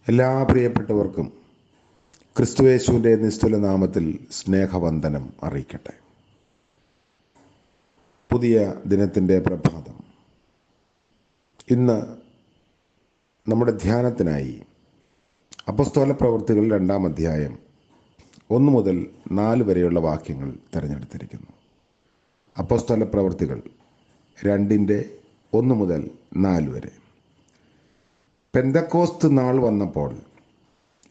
എല്ലാ പ്രിയപ്പെട്ടവർക്കും ക്രിസ്തുയേശുവിൻ്റെ നിസ്തുല നാമത്തിൽ സ്നേഹവന്ദനം അറിയിക്കട്ടെ. പുതിയ ദിനത്തിൻ്റെ പ്രഭാതം. ഇന്ന് നമ്മുടെ ധ്യാനത്തിനായി അപ്പോസ്തല പ്രവൃത്തികൾ 2-ാം അധ്യായം 1 മുതൽ 4 വരെയുള്ള വാക്യങ്ങൾ തിരഞ്ഞെടുത്തിരിക്കുന്നു. അപ്പോസ്തല പ്രവൃത്തികൾ 2-ന്റെ 1 മുതൽ 4 വരെ. പെന്തക്കോസ്ത് നാൾ വന്നപ്പോൾ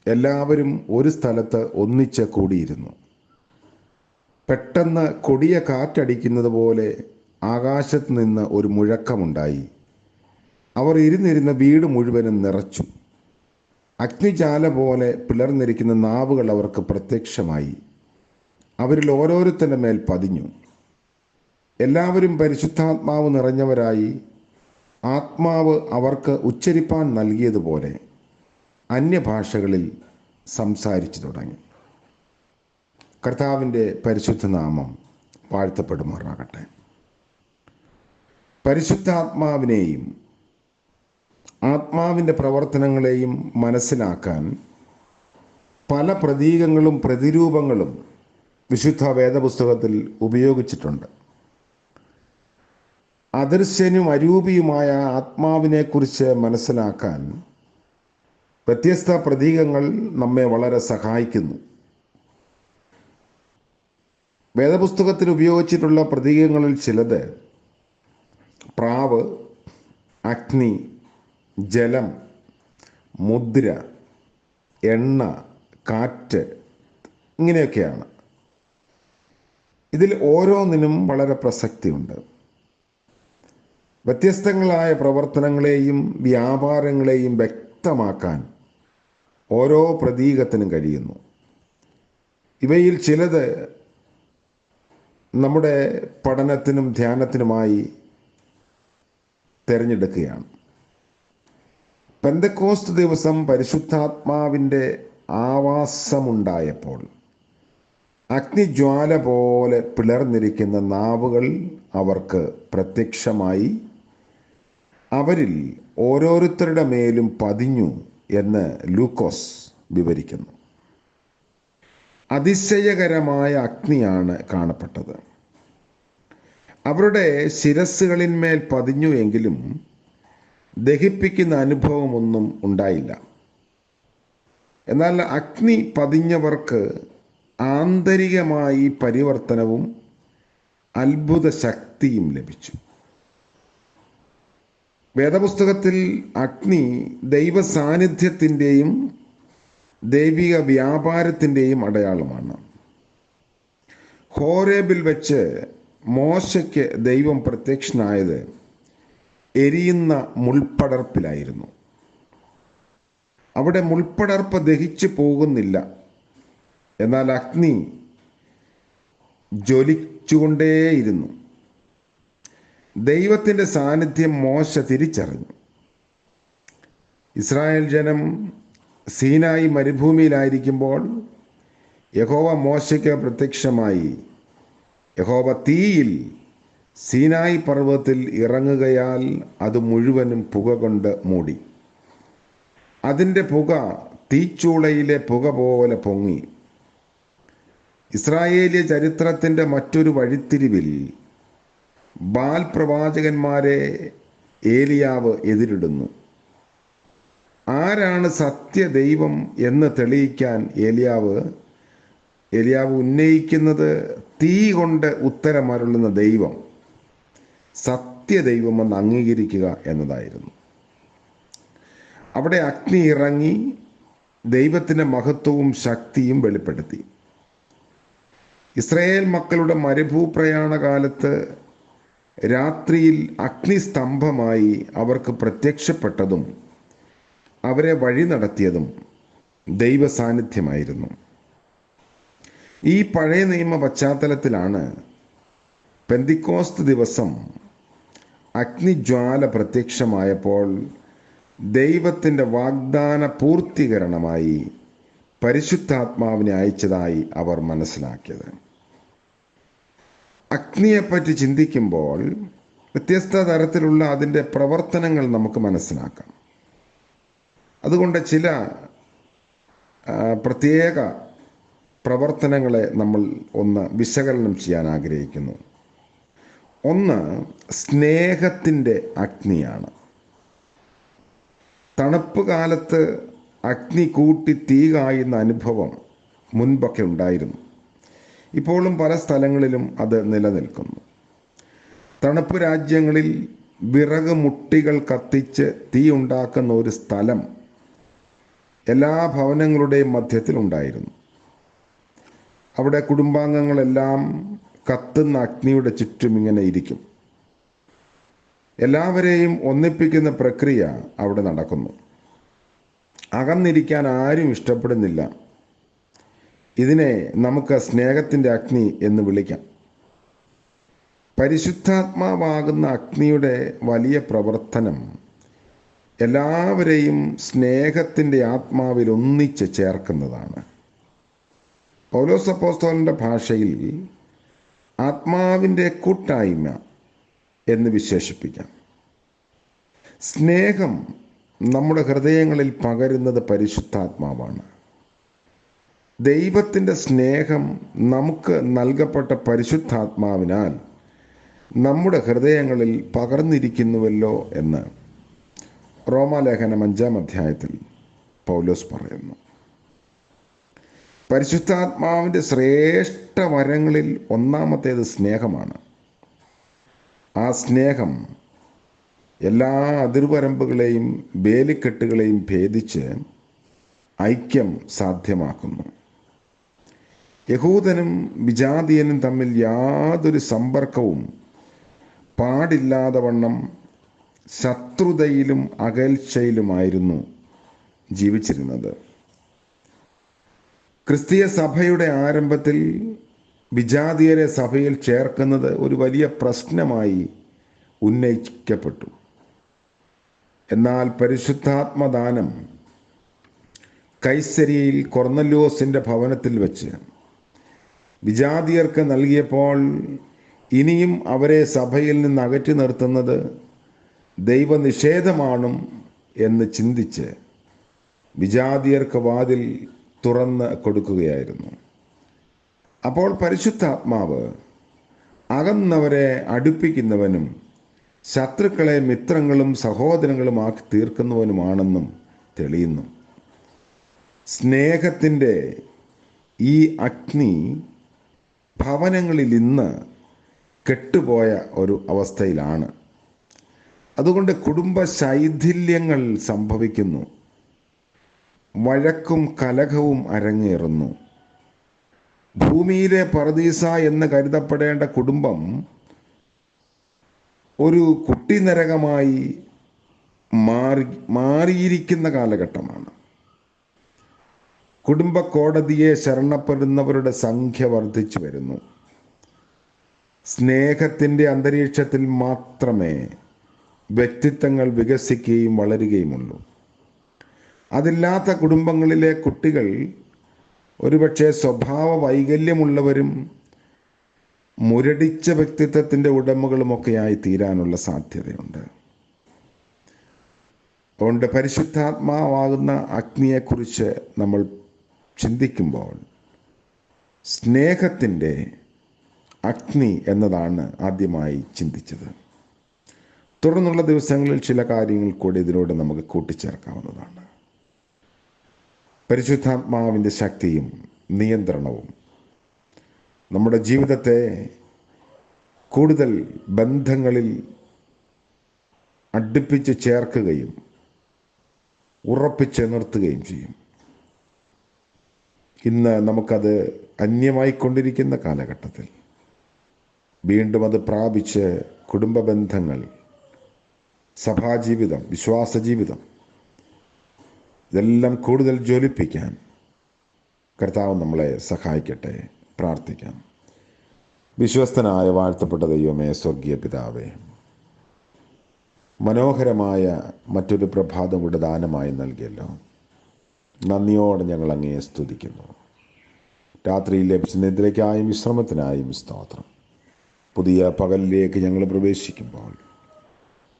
എല്ലാവരും ഒരു സ്ഥലത്ത് ഒന്നിച്ച് കൂടിയിരുന്നു. പെട്ടെന്ന് കൊടിയ കാറ്റടിക്കുന്നത് പോലെ ആകാശത്ത് നിന്ന് ഒരു മുഴക്കമുണ്ടായി. അവർ ഇരുന്നിരുന്ന വീട് മുഴുവനും നിറച്ചു. അഗ്നിജാല പോലെ പിളർന്നിരിക്കുന്ന നാവുകൾ അവർക്ക് പ്രത്യക്ഷമായി. അവരിൽ ഓരോരുത്തരുടെ മേൽ പതിഞ്ഞു. എല്ലാവരും പരിശുദ്ധാത്മാവ് നിറഞ്ഞവരായി ആത്മാവ് അവർക്ക് ഉച്ചരിപ്പാൻ നൽകിയതുപോലെ അന്യഭാഷകളിൽ സംസാരിച്ചു തുടങ്ങി. കർത്താവിൻ്റെ പരിശുദ്ധ നാമം വാഴ്ത്തപ്പെടുമാറാകട്ടെ. പരിശുദ്ധാത്മാവിനെയും ആത്മാവിൻ്റെ പ്രവർത്തനങ്ങളെയും മനസ്സിലാക്കാൻ പല പ്രതീകങ്ങളും പ്രതിരൂപങ്ങളും വിശുദ്ധ വേദപുസ്തകത്തിൽ ഉപയോഗിച്ചിട്ടുണ്ട്. അദൃശ്യനും അരൂപിയുമായ ആത്മാവിനെക്കുറിച്ച് മനസ്സിലാക്കാൻ വ്യത്യസ്ത പ്രതീകങ്ങൾ നമ്മെ വളരെ സഹായിക്കുന്നു. വേദപുസ്തകത്തിൽ ഉപയോഗിച്ചിട്ടുള്ള പ്രതീകങ്ങളിൽ ചിലത് പ്രാവ്, അഗ്നി, ജലം, മുദ്ര, എണ്ണ, കാറ്റ് ഇങ്ങനെയൊക്കെയാണ്. ഇതിൽ ഓരോന്നിനും വളരെ പ്രസക്തിയുണ്ട്. വ്യത്യസ്തങ്ങളായ പ്രവർത്തനങ്ങളെയും വ്യാപാരങ്ങളെയും വ്യക്തമാക്കാൻ ഓരോ പ്രതീകത്തിനും കഴിയുന്നു. ഇവയിൽ ചിലത് നമ്മുടെ പഠനത്തിനും ധ്യാനത്തിനുമായി തിരഞ്ഞെടുക്കുകയാണ്. പെന്തക്കോസ്ത് ദിവസം പരിശുദ്ധാത്മാവിൻ്റെ ആവാസമുണ്ടായപ്പോൾ അഗ്നിജ്വാല പോലെ പിളർന്നിരിക്കുന്ന നാവുകൾ അവർക്ക് പ്രത്യക്ഷമായി. അവരിൽ ഓരോരുത്തരുടെ മേലും പതിഞ്ഞു എന്ന് ലൂക്കോസ് വിവരിക്കുന്നു. അതിശയകരമായ അഗ്നിയാണ് കാണപ്പെട്ടത്. അവരുടെ ശിരസ്സുകളിന്മേൽ പതിഞ്ഞു എങ്കിലും ദഹിപ്പിക്കുന്ന അനുഭവമൊന്നും ഉണ്ടായില്ല. എന്നാൽ അഗ്നി പതിഞ്ഞവർക്ക് ആന്തരികമായി പരിവർത്തനവും അത്ഭുത ശക്തിയും ലഭിച്ചു. വേദപുസ്തകത്തിൽ അഗ്നി ദൈവ സാന്നിധ്യത്തിൻ്റെയും ദൈവിക വ്യാപാരത്തിൻ്റെയും അടയാളമാണ്. ഹോരേബിൽ വെച്ച് മോശയ്ക്ക് ദൈവം പ്രത്യക്ഷനായത് എരിയുന്ന മുൾപ്പടർപ്പിലായിരുന്നു. അവിടെ മുൾപ്പടർപ്പ് ദഹിച്ചു പോകുന്നില്ല. എന്നാൽ അഗ്നി ജ്വലിച്ചുകൊണ്ടേയിരുന്നു. ദൈവത്തിൻ്റെ സാന്നിധ്യം മോശ തിരിച്ചറിഞ്ഞു. ഇസ്രായേൽ ജനം സീനായി മരുഭൂമിയിലായിരിക്കുമ്പോൾ യഹോവ മോശയ്ക്ക് പ്രത്യക്ഷമായി. യഹോവ തീയിൽ സീനായി പർവ്വതത്തിൽ ഇറങ്ങുകയാൽ അത് മുഴുവനും പുക കൊണ്ട് മൂടി. അതിൻ്റെ പുക തീച്ചൂളയിലെ പുക പോലെ പൊങ്ങി. ഇസ്രായേലിയ ചരിത്രത്തിൻ്റെ മറ്റൊരു വഴിത്തിരിവിൽ ബാൽ പ്രവാചകന്മാരെ ഏലിയാവ് എതിരിടുന്നു. ആരാണ് സത്യദൈവം എന്ന് തെളിയിക്കാൻ ഏലിയാവ് ഉന്നയിക്കുന്നത് തീ കൊണ്ട് ഉത്തരമരുളുന്ന ദൈവം സത്യദൈവമെന്ന് അംഗീകരിക്കുക എന്നതായിരുന്നു. അവിടെ അഗ്നി ഇറങ്ങി ദൈവത്തിൻ്റെ മഹത്വവും ശക്തിയും വെളിപ്പെടുത്തി. ഇസ്രായേൽ മക്കളുടെ മരുഭൂപ്രയാണ കാലത്ത് രാത്രിയിൽ അഗ്നിസ്തംഭമായി അവർക്ക് പ്രത്യക്ഷപ്പെട്ടതും അവരെ വഴി നടത്തിയതും ദൈവ സാന്നിധ്യമായിരുന്നു. ഈ പഴയ നിയമ പശ്ചാത്തലത്തിലാണ് പെന്തിക്കോസ്ത് ദിവസം അഗ്നിജ്വാല പ്രത്യക്ഷമായപ്പോൾ ദൈവത്തിൻ്റെ വാഗ്ദാന പൂർത്തീകരണമായി പരിശുദ്ധാത്മാവിനെ അയച്ചതായി അവർ മനസ്സിലാക്കിയത്. അഗ്നിയെപ്പറ്റി ചിന്തിക്കുമ്പോൾ വ്യത്യസ്ത തരത്തിലുള്ള അതിൻ്റെ പ്രവർത്തനങ്ങൾ നമുക്ക് മനസ്സിലാക്കാം. അതുകൊണ്ട് ചില പ്രത്യേക പ്രവർത്തനങ്ങളെ നമ്മൾ ഒന്ന് വിശകലനം ചെയ്യാൻ ആഗ്രഹിക്കുന്നു. ഒന്ന്, സ്നേഹത്തിൻ്റെ അഗ്നിയാണ്. തണുപ്പ് കാലത്ത് അഗ്നി കൂട്ടി തീ കായുന്ന അനുഭവം മുൻപൊക്കെ ഉണ്ടായിരുന്നു. ഇപ്പോഴും പല സ്ഥലങ്ങളിലും അത് നിലനിൽക്കുന്നു. തണുപ്പ് രാജ്യങ്ങളിൽ വിറക് മുട്ടികൾ കത്തിച്ച് തീ ഉണ്ടാക്കുന്ന ഒരു സ്ഥലം എല്ലാ ഭവനങ്ങളുടെയും മധ്യത്തിൽ ഉണ്ടായിരുന്നു. അവിടെ കുടുംബാംഗങ്ങളെല്ലാം കത്തുന്ന അഗ്നിയുടെ ചുറ്റും ഇങ്ങനെ ഇരിക്കും. എല്ലാവരെയും ഒന്നിപ്പിക്കുന്ന പ്രക്രിയ അവിടെ നടക്കുന്നു. അകന്നിരിക്കാൻ ആരും ഇഷ്ടപ്പെടുന്നില്ല. ഇതിനെ നമുക്ക് സ്നേഹത്തിൻ്റെ അഗ്നി എന്ന് വിളിക്കാം. പരിശുദ്ധാത്മാവാകുന്ന അഗ്നിയുടെ വലിയ പ്രവർത്തനം എല്ലാവരെയും സ്നേഹത്തിൻ്റെ ആത്മാവിൽ ഒന്നിച്ച് ചേർക്കുന്നതാണ്. പൗലോസ് അപ്പോസ്തലന്റെ ഭാഷയിൽ ആത്മാവിൻ്റെ കൂട്ടായ്മ എന്ന് വിശേഷിപ്പിക്കാം. സ്നേഹം നമ്മുടെ ഹൃദയങ്ങളിൽ പകരുന്നത് പരിശുദ്ധാത്മാവാണ്. ദൈവത്തിൻ്റെ സ്നേഹം നമുക്ക് നൽകപ്പെട്ട പരിശുദ്ധാത്മാവിനാൽ നമ്മുടെ ഹൃദയങ്ങളിൽ പകർന്നിരിക്കുന്നുവല്ലോ എന്ന് റോമാലേഖനം 5-ാം അധ്യായത്തിൽ പൗലോസ് പറയുന്നു. പരിശുദ്ധാത്മാവിൻ്റെ ശ്രേഷ്ഠ വരങ്ങളിൽ ഒന്നാമത്തേത് സ്നേഹമാണ്. ആ സ്നേഹം എല്ലാ അതിർവരമ്പുകളെയും വേലിക്കെട്ടുകളെയും ഭേദിച്ച് ഐക്യം സാധ്യമാക്കുന്നു. യഹൂദനും വിജാതീയനും തമ്മിൽ യാതൊരു സമ്പർക്കവും പാടില്ലാതെ വണ്ണം ശത്രുതയിലും അകൽച്ചയിലുമായിരുന്നു ജീവിച്ചിരുന്നത്. ക്രിസ്തീയ സഭയുടെ ആരംഭത്തിൽ വിജാതീയരെ സഭയിൽ ചേർക്കുന്നത് ഒരു വലിയ പ്രശ്നമായി ഉന്നയിക്കപ്പെട്ടു. എന്നാൽ പരിശുദ്ധാത്മദാനം കൈസരിയയിൽ കൊർന്നല്യോസിൻ്റെ ഭവനത്തിൽ വെച്ച് വിജാതീയർക്ക് നൽകിയപ്പോൾ ഇനിയും അവരെ സഭയിൽ നിന്ന് അകറ്റി നിർത്തുന്നത് ദൈവനിഷേധമാണും എന്ന് ചിന്തിച്ച് വിജാതീയർക്ക് വാതിൽ തുറന്ന് കൊടുക്കുകയായിരുന്നു. അപ്പോൾ പരിശുദ്ധാത്മാവ് അകന്നവരെ അടുപ്പിക്കുന്നവനും ശത്രുക്കളെ മിത്രങ്ങളും സഹോദരങ്ങളുമാക്കി തീർക്കുന്നവനുമാണെന്നും തെളിയുന്നു. സ്നേഹത്തിൻ്റെ ഈ അഗ്നി ഭവനങ്ങളിൽ ഇന്ന് കെട്ടുപോയ ഒരു അവസ്ഥയിലാണ്. അതുകൊണ്ട് കുടുംബ ശൈഥില്യങ്ങൾ സംഭവിക്കുന്നു. വഴക്കും കലഹവും അരങ്ങേറുന്നു. ഭൂമിയിലെ പറുദീസ എന്ന് കരുതപ്പെടേണ്ട കുടുംബം ഒരു കുട്ടിനരകമായി മാറിയിരിക്കുന്ന കാലഘട്ടമാണ്. കുടുംബ കോടതിയെ ശരണപ്പെടുന്നവരുടെ സംഖ്യ വർദ്ധിച്ചു വരുന്നു. സ്നേഹത്തിൻ്റെ അന്തരീക്ഷത്തിൽ മാത്രമേ വ്യക്തിത്വങ്ങൾ വികസിക്കുകയും വളരുകയുമുള്ളൂ. അതില്ലാത്ത കുടുംബങ്ങളിലെ കുട്ടികൾ ഒരുപക്ഷെ സ്വഭാവ വൈകല്യമുള്ളവരും മുരടിച്ച വ്യക്തിത്വത്തിൻ്റെ ഉടമകളുമൊക്കെയായി തീരാനുള്ള സാധ്യതയുണ്ട്. അതുകൊണ്ട് പരിശുദ്ധാത്മാവാകുന്ന അഗ്നിയെക്കുറിച്ച് നമ്മൾ ചിന്തിക്കുമ്പോൾ സ്നേഹത്തിൻ്റെ അഗ്നി എന്നതാണ് ആദ്യമായി ചിന്തിച്ചത്. തുടർന്നുള്ള ദിവസങ്ങളിൽ ചില കാര്യങ്ങൾ കൂടി ഇതിനോട് നമുക്ക് കൂട്ടിച്ചേർക്കാവുന്നതാണ്. പരിശുദ്ധാത്മാവിൻ്റെ ശക്തിയും നിയന്ത്രണവും നമ്മുടെ ജീവിതത്തെ കൂടുതൽ ബന്ധങ്ങളിൽ അടുപ്പിച്ച് ചേർക്കുകയും ഉറപ്പിച്ച് നിർത്തുകയും ചെയ്യും. ഇന്ന് നമുക്കത് അന്യമായിക്കൊണ്ടിരിക്കുന്ന കാലഘട്ടത്തിൽ വീണ്ടും അത് പ്രാപിച്ച് കുടുംബ ബന്ധങ്ങൾ, സഭാജീവിതം, വിശ്വാസജീവിതം ഇതെല്ലാം കൂടുതൽ ജ്വലിപ്പിക്കാൻ കർത്താവ് നമ്മളെ സഹായിക്കട്ടെ. പ്രാർത്ഥിക്കാം. വിശ്വസ്തനായ വാഴ്ത്തപ്പെട്ട ദൈവമേ, സ്വർഗീയ പിതാവേ, മനോഹരമായ മറ്റൊരു പ്രഭാതം കൂടെ ദാനമായി നൽകിയല്ലോ. നന്ദിയോടെ ഞങ്ങൾ അങ്ങയെ സ്തുതിക്കുന്നു. രാത്രിയിൽ ലഭിച്ച നിദ്രയ്ക്കായും വിശ്രമത്തിനായും സ്തോത്രം. പുതിയ പകലിലേക്ക് ഞങ്ങൾ പ്രവേശിക്കുമ്പോൾ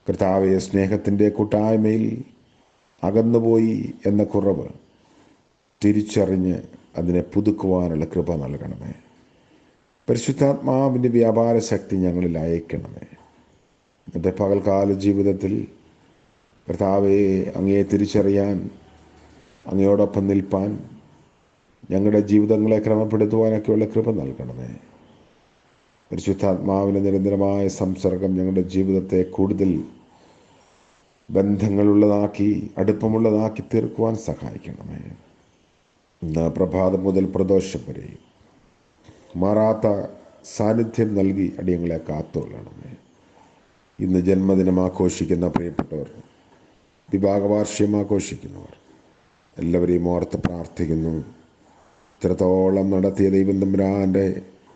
കർത്താവെ, സ്നേഹത്തിൻ്റെ കൂട്ടായ്മയിൽ അകന്നുപോയി എന്ന കുറവ് തിരിച്ചറിഞ്ഞ് അതിനെ പുതുക്കുവാനുള്ള കൃപ നൽകണമേ. പരിശുദ്ധാത്മാവിൻ്റെ വ്യാപാര ശക്തി ഞങ്ങളിൽ അയക്കണമേ. ഇന്നത്തെ പകൽക്കാല ജീവിതത്തിൽ കർത്താവെ, അങ്ങയെ തിരിച്ചറിയാൻ, അങ്ങയോടൊപ്പം നിൽപ്പാൻ, ഞങ്ങളുടെ ജീവിതങ്ങളെ ക്രമപ്പെടുത്തുവാനൊക്കെയുള്ള കൃപ നൽകണമേ. പരിശുദ്ധാത്മാവിൻ്റെ നിരന്തരമായ സംസർഗം ഞങ്ങളുടെ ജീവിതത്തെ കൂടുതൽ ബന്ധങ്ങളുള്ളതാക്കി, അടുപ്പമുള്ളതാക്കി തീർക്കുവാൻ സഹായിക്കണമേ. ഇന്ന് പ്രഭാതം മുതൽ പ്രദോഷം വരെയും മാറാത്ത സാന്നിധ്യം നൽകി അടിയങ്ങളെ കാത്തുകൊള്ളണമേ. ഇന്ന് ജന്മദിനം ആഘോഷിക്കുന്ന പ്രിയപ്പെട്ടവർ, വിവാഹവാർഷികം ആഘോഷിക്കുന്നവർ എല്ലാവരെയും ഓർത്ത് പ്രാർത്ഥിക്കുന്നു. ഇത്രത്തോളം നടത്തിയ ദൈവം തമ്പുരാൻ്റെ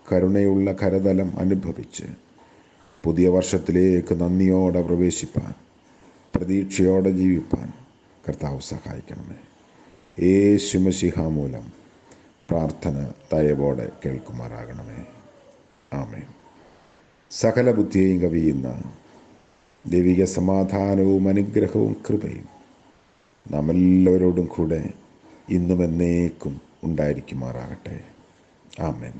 കരുണയുള്ള കരതലം അനുഭവിച്ച് പുതിയ വർഷത്തിലേക്ക് നന്ദിയോടെ പ്രവേശിപ്പാൻ, പ്രതീക്ഷയോടെ ജീവിപ്പാൻ കർത്താവ് സഹായിക്കണമേ. യേശു മശിഹ മൂലം പ്രാർത്ഥന ദയവോടെ കേൾക്കുമാറാകണമേ. ആമേൻ. സകല ബുദ്ധിയെയും കവിയുന്ന ദൈവിക സമാധാനവും അനുഗ്രഹവും കൃപയും നാം എല്ലാവരോടും കൂടെ ഇന്നും എന്നേക്കും ഉണ്ടായിരിക്കുമാറാകട്ടെ. ആമേൻ.